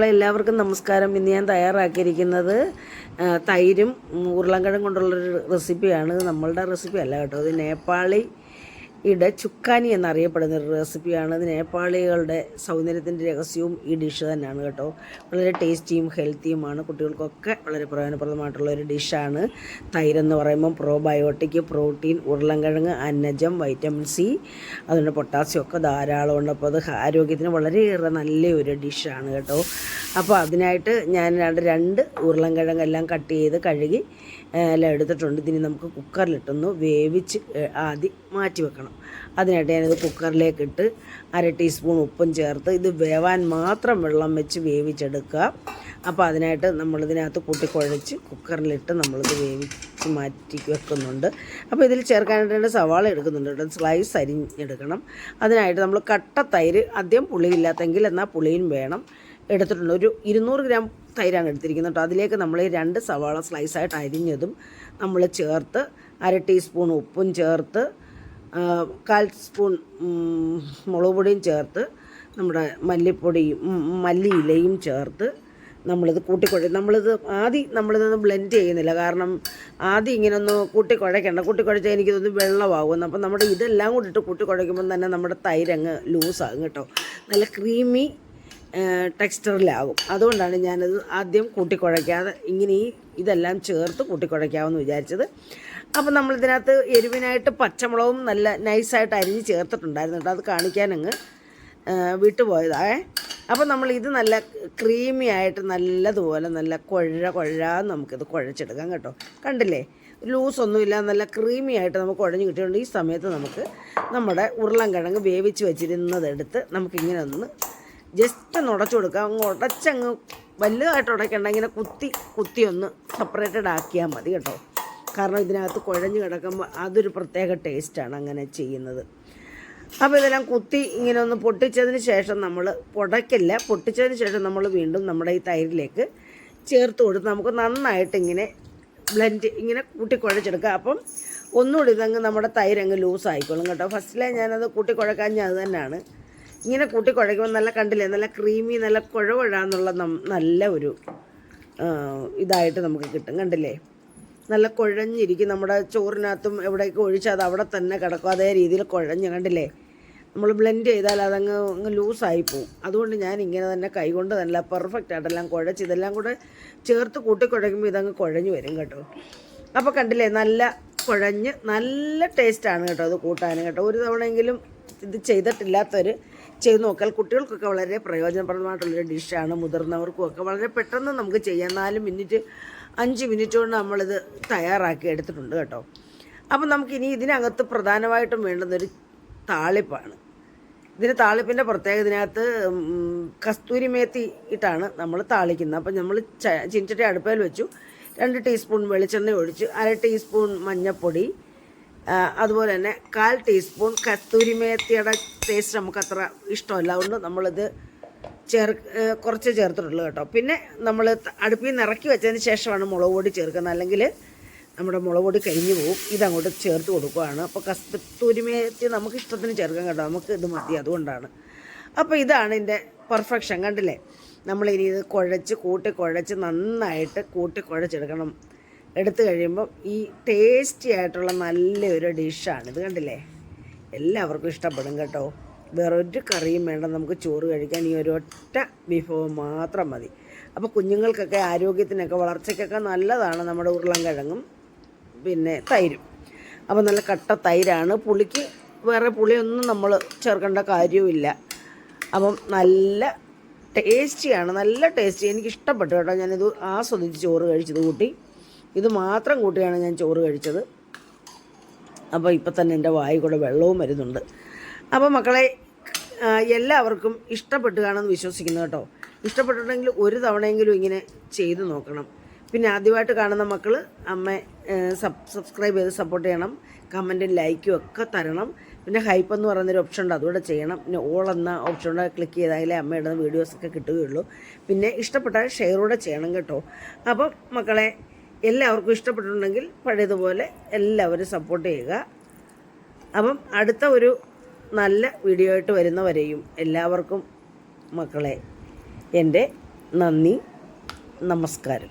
എല്ലാവർക്കും നമസ്കാരം. ഇന്ന് ഞാൻ തയ്യാറാക്കിയിരിക്കുന്നത് തൈരും ഉരുളൻകിഴങ്ങും കൊണ്ടുള്ളൊരു റെസിപ്പിയാണ്. നമ്മളുടെ റെസിപ്പി അല്ല കേട്ടോ, ഇത് നേപ്പാളി ചുക്കാനി എന്നറിയപ്പെടുന്ന ഒരു റെസിപ്പിയാണ്. ഇത് നേപ്പാളികളുടെ സൗന്ദര്യത്തിൻ്റെ രഹസ്യവും ഈ ഡിഷ് തന്നെയാണ് കേട്ടോ. വളരെ ടേസ്റ്റിയും ഹെൽത്തിയുമാണ്, കുട്ടികൾക്കൊക്കെ വളരെ പ്രയോജനപ്രദമായിട്ടുള്ള ഒരു ഡിഷാണ്. തൈരെന്ന് പറയുമ്പോൾ പ്രോബയോട്ടിക്, പ്രോട്ടീൻ, ഉരുളൻകിഴങ്ങ്, അന്നജം, വൈറ്റമിൻ സി, അതുകൊണ്ട് പൊട്ടാസ്യം ഒക്കെ ധാരാളം ഉണ്ട്. അപ്പോൾ അത് ആരോഗ്യത്തിന് വളരെയേറെ നല്ലൊരു ഡിഷാണ് കേട്ടോ. അപ്പോൾ അതിനായിട്ട് ഞാൻ രണ്ട് ഉരുളൻകിഴങ്ങെല്ലാം കട്ട് ചെയ്ത് കഴുകി എല്ലാം എടുത്തിട്ടുണ്ട്. ഇതിന് നമുക്ക് കുക്കറിലിട്ടൊന്ന് വേവിച്ച് ആദ്യം മാറ്റി വെക്കണം. അതിനായിട്ട് ഞാനിത് കുക്കറിലേക്ക് ഇട്ട് 1/2 ടീസ്പൂൺ ഉപ്പും ചേർത്ത് ഇത് വേവാൻ മാത്രം വെള്ളം വെച്ച് വേവിച്ചെടുക്കുക. അപ്പോൾ അതിനായിട്ട് നമ്മളിതിനകത്ത് കൂട്ടിക്കുഴച്ച് കുക്കറിലിട്ട് നമ്മളിത് വേവിച്ച് മാറ്റി വെക്കുന്നുണ്ട്. അപ്പോൾ ഇതിൽ ചേർക്കാനായിട്ട് സവാള എടുക്കുന്നുണ്ട് കേട്ടോ, സ്ലൈസ് അരിഞ്ഞെടുക്കണം. അതിനായിട്ട് നമ്മൾ കട്ട തൈര്, ആദ്യം പുളിയില്ലാത്തെങ്കിൽ എന്നാൽ പുളിയും വേണം, എടുത്തിട്ടുണ്ട്. ഒരു 200 ഗ്രാം തൈരാണ് എടുത്തിരിക്കുന്നത് കേട്ടോ. അതിലേക്ക് നമ്മൾ 2 സവാള സ്ലൈസായിട്ട് അരിഞ്ഞതും നമ്മൾ ചേർത്ത് 1/2 ടീസ്പൂൺ ഉപ്പും ചേർത്ത് 1/4 സ്പൂൺ മുളക് പൊടിയും ചേർത്ത് നമ്മുടെ മല്ലിയിലയും ചേർത്ത് നമ്മളിത് നമ്മളിത് നമ്മളിതൊന്ന് ബ്ലെൻഡ് ചെയ്യുന്നില്ല. കാരണം ആദ്യം ഇങ്ങനെ ഒന്ന് കൂട്ടിക്കുഴച്ചാൽ എനിക്കിതൊന്ന് വെള്ളമാകുമെന്ന്. അപ്പം നമ്മുടെ ഇതെല്ലാം കൂടി ഇട്ട് കൂട്ടിക്കുഴയ്ക്കുമ്പം തന്നെ നമ്മുടെ തൈരങ്ങ് ലൂസാകും കേട്ടോ, നല്ല ക്രീമി ടെക്സ്ചറിലാകും. അതുകൊണ്ടാണ് ഞാനത് ആദ്യം കൂട്ടിക്കുഴയ്ക്കാതെ ഇങ്ങനെ ഇതെല്ലാം ചേർത്ത് കൂട്ടിക്കുഴയ്ക്കാമെന്ന് വിചാരിച്ചത്. അപ്പോൾ നമ്മളിതിനകത്ത് എരിവിനായിട്ട് പച്ചമുളകും നല്ല നൈസായിട്ട് അരിഞ്ഞ് ചേർത്തിട്ടുണ്ടായിരുന്നു കേട്ടോ, അത് കാണിക്കാനങ്ങ് വിട്ടുപോയതാ. അപ്പോൾ നമ്മളിത് നല്ല ക്രീമി ആയിട്ട് നല്ലതുപോലെ നല്ല കുഴാന്ന് നമുക്കിത് കുഴച്ചെടുക്കാം കേട്ടോ. കണ്ടില്ലേ, ലൂസൊന്നുമില്ല, നല്ല ക്രീമി ആയിട്ട് നമുക്ക് കുഴഞ്ഞ് കിട്ടിയിട്ടുണ്ട്. ഈ സമയത്ത് നമുക്ക് നമ്മുടെ ഉരുളൻകിഴങ്ങ് വേവിച്ച് വെച്ചിരുന്നതെടുത്ത് നമുക്കിങ്ങനെ ഒന്ന് ജസ്റ്റ് ഒന്ന് ഉടച്ചു കൊടുക്കാം. അങ്ങ് ഉടച്ചങ്ങ് വലുതായിട്ട് ഉടയ്ക്കണ്ട, ഇങ്ങനെ കുത്തി ഒന്ന് സെപ്പറേറ്റഡ് ആക്കിയാൽ മതി കേട്ടോ. കാരണം ഇതിനകത്ത് കുഴഞ്ഞ് കിടക്കുമ്പോൾ അതൊരു പ്രത്യേക ടേസ്റ്റാണ് അങ്ങനെ ചെയ്യുന്നത്. അപ്പോൾ ഇതെല്ലാം കുത്തി ഇങ്ങനെ ഒന്ന് പൊട്ടിച്ചതിന് ശേഷം നമ്മൾ പൊട്ടിച്ചതിന് ശേഷം നമ്മൾ വീണ്ടും നമ്മുടെ ഈ തൈരിലേക്ക് ചേർത്ത് കൊടുത്ത് നമുക്ക് നന്നായിട്ട് ഇങ്ങനെ ഇങ്ങനെ കൂട്ടിക്കുഴച്ചെടുക്കുക. അപ്പം ഒന്നുകൂടി ഇതങ്ങ് നമ്മുടെ തൈരങ്ങ് ലൂസായിക്കോളും കേട്ടോ. ഫസ്റ്റിലെ ഞാനത് കൂട്ടിക്കുഴക്കാൻ അത് തന്നെയാണ്. ഇങ്ങനെ കൂട്ടിക്കുഴയ്ക്കുമ്പോൾ നല്ല കണ്ടില്ലേ, നല്ല ക്രീമി, നല്ല കുഴകുഴാന്നുള്ള നല്ല ഒരു ഇതായിട്ട് നമുക്ക് കിട്ടും. കണ്ടില്ലേ, നല്ല കുഴഞ്ഞിരിക്കും. നമ്മുടെ ചോറിനകത്തും എവിടേക്ക് ഒഴിച്ചാൽ അത് അവിടെ തന്നെ കിടക്കും, അതേ രീതിയിൽ കുഴഞ്ഞ്. കണ്ടില്ലേ, നമ്മൾ ബ്ലെൻഡ് ചെയ്താൽ അതങ്ങ് ലൂസായി പോവും. അതുകൊണ്ട് ഞാൻ ഇങ്ങനെ തന്നെ കൈകൊണ്ട് നല്ല പെർഫെക്റ്റ് ആയിട്ടെല്ലാം കുഴച്ച് ഇതെല്ലാം കൂടെ ചേർത്ത് കൂട്ടിക്കുഴയ്ക്കുമ്പോൾ ഇതങ്ങ് കുഴഞ്ഞ് വരും കേട്ടോ. അപ്പോൾ കണ്ടില്ലേ, നല്ല കുഴഞ്ഞ് നല്ല ടേസ്റ്റാണ് കേട്ടോ അത് കൂട്ടാനും കേട്ടോ. ഒരു തവണയെങ്കിലും ഇത് ചെയ്തിട്ടില്ലാത്തവർ ചെയ്ത് നോക്കിയാൽ കുട്ടികൾക്കൊക്കെ വളരെ പ്രയോജനപ്രദമായിട്ടുള്ളൊരു ഡിഷാണ്. മുതിർന്നവർക്കും ഒക്കെ വളരെ പെട്ടെന്ന് നമുക്ക് ചെയ്യാം. 4 മിനിറ്റ് 5 മിനിറ്റ് കൊണ്ട് നമ്മളിത് തയ്യാറാക്കി എടുത്തിട്ടുണ്ട് കേട്ടോ. അപ്പം നമുക്കിനി ഇതിനകത്ത് പ്രധാനമായിട്ടും വേണ്ടുന്നൊരു താളിപ്പാണ്. താളിപ്പിൻ്റെ പ്രത്യേകത, ഇതിനകത്ത് കസ്തൂരി മേത്തി ഇട്ടാണ് നമ്മൾ താളിക്കുന്നത്. അപ്പം നമ്മൾ ചീനച്ചട്ടി അടുപ്പയിൽ വെച്ചു, 2 ടീസ്പൂൺ വെളിച്ചെണ്ണ ഒഴിച്ച് 1/2 ടീസ്പൂൺ മഞ്ഞൾപ്പൊടി, അതുപോലെ തന്നെ 1/4 ടീസ്പൂൺ കസ്തൂരി മേത്തിയുടെ ടേസ്റ്റ് നമുക്ക് അത്ര ഇഷ്ടമല്ല, അതുകൊണ്ട് നമ്മളിത് കുറച്ച് ചേർത്തിട്ടുള്ളൂ കേട്ടോ. പിന്നെ നമ്മൾ അടുപ്പിൽ നിന്ന് ഇറക്കി വെച്ചതിന് ശേഷമാണ് മുളക് പൊടി ചേർക്കുന്നത്, അല്ലെങ്കിൽ നമ്മുടെ മുളക് പൊടി കരിഞ്ഞു പോകും. ഇതങ്ങോട്ട് ചേർത്ത് കൊടുക്കുകയാണ്. അപ്പോൾ കസ്തൂരി മേത്തി നമുക്ക് ഇഷ്ടത്തിന് ചേർക്കാം കേട്ടോ, നമുക്ക് ഇത് മതി, അതുകൊണ്ടാണ്. അപ്പോൾ ഇതാണ് ഇതിൻ്റെ പെർഫെക്ഷൻ. കണ്ടില്ലേ, നമ്മളിനി ഇത് കൂട്ടിക്കുഴച്ച് നന്നായിട്ട് കൂട്ടിക്കുഴച്ചെടുക്കണം. എടുത്തു കഴിയുമ്പം ഈ ടേസ്റ്റി ആയിട്ടുള്ള നല്ലൊരു ഡിഷാണിത്. കണ്ടില്ലേ, എല്ലാവർക്കും ഇഷ്ടപ്പെടും കേട്ടോ. വേറൊരു കറിയും വേണ്ട, നമുക്ക് ചോറ് കഴിക്കാൻ ഈ ഒരൊറ്റ വിഭവം മാത്രം മതി. അപ്പോൾ കുഞ്ഞുങ്ങൾക്കൊക്കെ ആരോഗ്യത്തിനൊക്കെ വളർച്ചയ്ക്കൊക്കെ നല്ലതാണ് നമ്മുടെ ഉരുളൻകിഴങ്ങും പിന്നെ തൈരും. അപ്പോൾ നല്ല കട്ട തൈരാണ്, പുളിക്ക് വേറെ പുളിയൊന്നും നമ്മൾ ചേർക്കേണ്ട കാര്യവുമില്ല. അപ്പം നല്ല ടേസ്റ്റിയാണ്, നല്ല ടേസ്റ്റി. എനിക്കിഷ്ടപ്പെട്ടു കേട്ടോ. ഞാനിത് ആസ്വദിച്ച് ചോറ് കഴിച്ചത് കൂട്ടി, ഇത് മാത്രം കൂട്ടിയാണ് ഞാൻ ചോറ് കഴിച്ചത്. അപ്പോൾ ഇപ്പം തന്നെ എൻ്റെ വായിൽ കൂടെ വെള്ളവും വരുന്നുണ്ട്. അപ്പോൾ മക്കളെ, എല്ലാവർക്കും ഇഷ്ടപ്പെട്ട് കാണുമെന്ന് വിശ്വസിക്കുന്നു കേട്ടോ. ഇഷ്ടപ്പെട്ടിട്ടുണ്ടെങ്കിൽ ഒരു തവണയെങ്കിലും ഇങ്ങനെ ചെയ്ത് നോക്കണം. പിന്നെ ആദ്യമായിട്ട് കാണുന്ന മക്കൾ സബ്സ്ക്രൈബ് ചെയ്ത് സപ്പോർട്ട് ചെയ്യണം, കമൻറ്റും ലൈക്കും ഒക്കെ തരണം. പിന്നെ ഹൈപ്പ് എന്ന് പറയുന്നൊരു ഓപ്ഷൻ ഉണ്ട്, അതുകൂടെ ചെയ്യണം. പിന്നെ ഓൾ എന്ന ഓപ്ഷനോടെ ക്ലിക്ക് ചെയ്താലേ അമ്മയുടെ വീഡിയോസൊക്കെ കിട്ടുകയുള്ളൂ. പിന്നെ ഇഷ്ടപ്പെട്ടാൽ ഷെയറൂടെ ചെയ്യണം കേട്ടോ. അപ്പം മക്കളെ, എല്ലാവർക്കും ഇഷ്ടപ്പെട്ടിട്ടുണ്ടെങ്കിൽ പഴയതുപോലെ എല്ലാവരും സപ്പോർട്ട് ചെയ്യുക. അപ്പം അടുത്ത ഒരു നല്ല വീഡിയോ ആയിട്ട് വരുന്നവരെയും എല്ലാവർക്കും മക്കളെ എൻ്റെ നന്ദി, നമസ്കാരം.